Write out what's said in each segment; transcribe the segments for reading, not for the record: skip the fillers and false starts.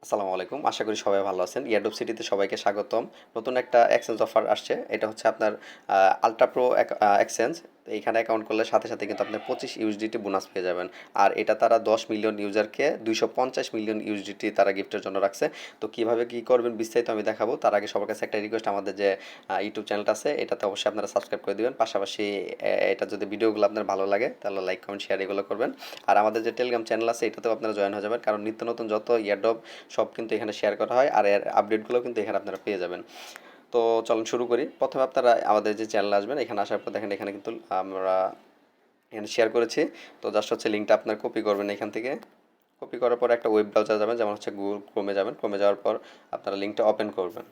আসসালামু আলাইকুম। আশা করি সবাই ভালো আছেন। ইয়ারডপ সিটিতে সবাইকে স্বাগতম। নতুন একটা এক্সচেঞ্জ অফার আসছে। এটা হচ্ছে আপনার আল্ট্রা প্রো এক্সচেঞ্জ। এইখানে অ্যাকাউন্ট করলে সাথে, সাথে কিন্তু আপনি 25 ইউএসডিটি বোনাস পেয়ে যাবেন। আর এটা তারা 10 মিলিয়ন ইউজারকে 250 মিলিয়ন ইউএসডিটি তারা গিফটের জন্য রাখছে। তো কিভাবে কি করবেন বিস্তারিত আমি দেখাবো। তার আগে সবার কাছে একটা রিকোয়েস্ট, আমাদের যে ইউটিউব চ্যানেলটা আছে এটাতে অবশ্যই আপনারা সাবস্ক্রাইব করে দিবেন। পাশাপাশি এটা যদি ভিডিওগুলো আপনার ভালো লাগে তাহলে লাইক, কমেন্ট, শেয়ার এগুলো করবেন। আর আমাদের যে টেলিগ্রাম চ্যানেল আছে এটাতেও আপনারা জয়েন হয়ে যাবেন। কারণ নিত্য নতুন যত ইয়ারডপ সব কিন্তু এখানে শেয়ার করা হয়, আর এর আপডেটগুলো কিন্তু এখানে আপনারা পেয়ে যাবেন। তো চলুন শুরু করি। প্রথমে আপনারা আমাদের যে চ্যানেলে আসবেন, এখানে আসার পর দেখেন এখানে কিন্তু আমরা এখানে শেয়ার করেছি। তো জাস্ট হচ্ছে লিঙ্কটা আপনার কপি করবেন এখান থেকে। কপি করার পর একটা ওয়েব ব্রাউজার যাবেন, যেমন হচ্ছে গুগল ক্রোমে যাবেন। ক্রোমে যাওয়ার পর আপনারা লিঙ্কটা ওপেন করবেন।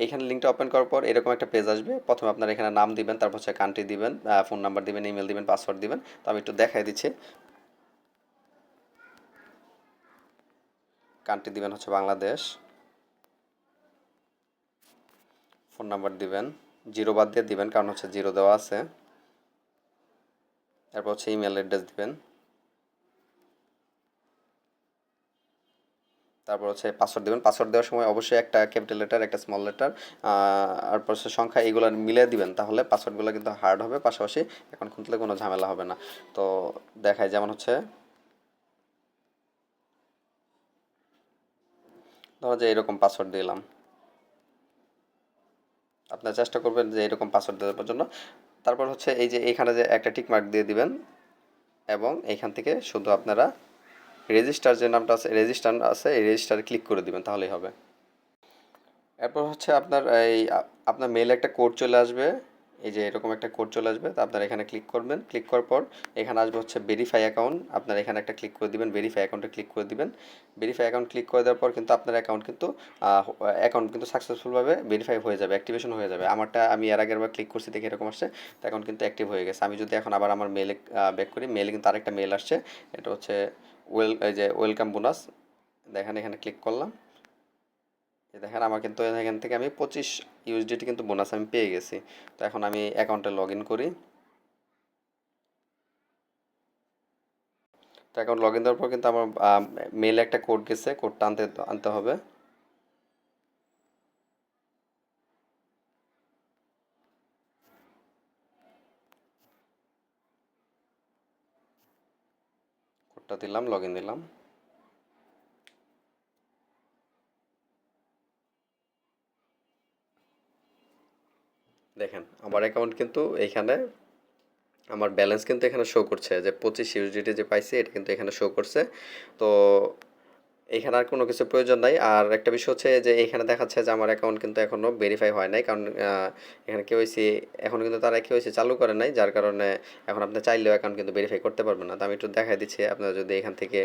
এইখানে লিঙ্কটা ওপেন করার পর এরকম একটা পেজ আসবে। প্রথমে আপনারা এখানে নাম দিবেন, তারপর হচ্ছে কান্ট্রি দিবেন, ফোন নাম্বার দিবেন, ইমেল দিবেন, পাসওয়ার্ড দিবেন। তো আমি একটু দেখাই দিচ্ছি। কান্ট্রি দিবেন হচ্ছে বাংলাদেশ, ফোন নাম্বার দিবেন, জিরো বাদ দিয়ে দিবেন কারণ হচ্ছে জিরো দেওয়া আছে। তারপর হচ্ছে ইমেল অ্যাড্রেস দিবেন, তারপর হচ্ছে পাসওয়ার্ড দিবেন। পাসওয়ার্ড দেওয়ার সময় অবশ্যই একটা ক্যাপিটাল লেটার, একটা স্মল লেটার, তারপর হচ্ছে সংখ্যা, এইগুলো মিলে দিবেন। তাহলে পাসওয়ার্ডগুলো কিন্তু হার্ড হবে, পাশাপাশি এখন খুলতে কোনো ঝামেলা হবে না। তো দেখায় যেমন হচ্ছে ধরো যে এরকম পাসওয়ার্ড দিলাম। আপনারা চেষ্টা করবেন যে এরকম পাসওয়ার্ড দেওয়ার জন্য। তারপর হচ্ছে এই যে এখানে যে একটা টিক মার্ক দিয়ে দিবেন, এবং এইখান থেকে শুধু আপনারা রেজিস্টার যে নামটা আছে, রেজিস্টার আছে, এই রেজিস্টারে ক্লিক করে দিবেন, তাহলেই হবে। এরপর হচ্ছে আপনার আপনার মেইলে একটা কোড চলে আসবে। এই যে এরকম একটা কোড চলে আসবে, তো আপনারা এখানে ক্লিক করবেন। ক্লিক করার পর এখানে আসবে হচ্ছে ভেরিফাই অ্যাকাউন্ট। আপনারা এখানে একটা ক্লিক করে দিবেন, ভেরিফাই অ্যাকাউন্টে ক্লিক করে দিবেন। ভেরিফাই অ্যাকাউন্ট ক্লিক করে দেওয়ার পর কিন্তু আপনার অ্যাকাউন্ট কিন্তু সাকসেসফুলভাবে ভেরিফাই হয়ে যাবে, অ্যাক্টিভেশন হয়ে যাবে। আমারটা আমি এর আগের বার ক্লিক করছি দেখে এরকম আসছে। তো অ্যাকাউন্ট কিন্তু অ্যাক্টিভ হয়ে গেছে। আমি যদি এখন আবার আমার মেলে ব্যাক করি, মেলে কিন্তু আরেকটা মেল আসছে। এটা হচ্ছে এই যে ওয়েলকাম বোনাস। দেখেন এখানে ক্লিক করলাম, এই দেখেন আমার কিন্তু এখান থেকে আমি 25 ইউএসডিটি কিন্তু বোনাস আমি পেয়ে গেছি। তো এখন আমি অ্যাকাউন্টে লগ ইন করি। তো অ্যাকাউন্ট লগ ইন দেওয়ার পর কিন্তু আমার মেইলে একটা কোড গেছে, কোডটা আনতে আনতে হবে। কোডটা দিলাম, লগ ইন দিলাম। দেখেন আমার অ্যাকাউন্ট কিন্তু এইখানে, আমার ব্যালেন্স কিন্তু এখানে শো করছে যে 25 ইউএসডিটি যে পাইছি, এটা কিন্তু এখানে শো করছে। তো এখানে আর কোনো কিছু প্রয়োজন নাই। আর একটা বিষয় হচ্ছে যে এখানে দেখাচ্ছে যে আমার অ্যাকাউন্ট কিন্তু এখনও ভেরিফাই হয় নাই, কারণ এখানে কেওয়াইসি এখন কিন্তু তারা কেওয়াইসি চালু করে নাই, যার কারণে এখন আপনি চাইলেও অ্যাকাউন্ট কিন্তু ভেরিফাই করতে পারবেন না। তো আমি একটু দেখাই দিচ্ছি। আপনারা যদি এখান থেকে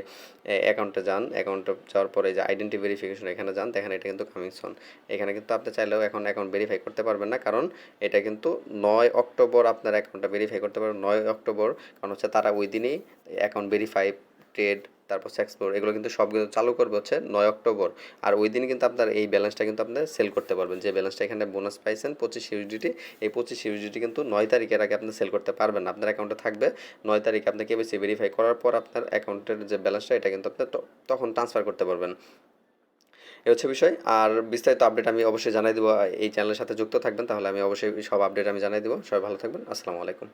অ্যাকাউন্টে যান, অ্যাকাউন্টে যাওয়ার পরে যে আইডেন্টি ভেরিফিকেশন এখানে যান, দেখেন এটা কিন্তু কামিং সুন। এখানে কিন্তু আপনি চাইলেও এখন অ্যাকাউন্ট ভেরিফাই করতে পারবেন না, কারণ এটা কিন্তু 9 অক্টোবর আপনার অ্যাকাউন্টটা ভেরিফাই করতে পারবেন। 9 অক্টোবর, কারণ হচ্ছে তারা ওই দিনই অ্যাকাউন্ট ভেরিফাই, ট্রেড, তারপর এক্সপ্লোর এগুলো কিন্তু সব কিন্তু চালু করবে হচ্ছে 9 অক্টোবর। আর ওই দিন কিন্তু আপনার এই ব্যালেন্সটা কিন্তু আপনি সেল করতে পারবেন। যে ব্যালেন্সটা এখানে বোনাস পাইছেন 25 ইউএসডিটি, এই 25 ইউএসডিটি কিন্তু 9 তারিখের আগে আপনি সেল করতে পারবেন না। আপনার অ্যাকাউন্টে থাকবে 9 তারিখে, আপনি কেবিসি ভেরিফাই করার পর আপনার অ্যাকাউন্টের যে ব্যালেন্সটা এটা কিন্তু আপনি তখন ট্রান্সফার করতে পারবেন। এ হচ্ছে বিষয়। আর বিস্তারিত আপডেট আমি অবশ্যই জানাই দেবো। এই চ্যানেলের সাথে যুক্ত থাকবেন, তাহলে আমি অবশ্যই সব আপডেট আমি জানাই দেবো। সবাই ভালো থাকবেন। আসসালামু আলাইকুম।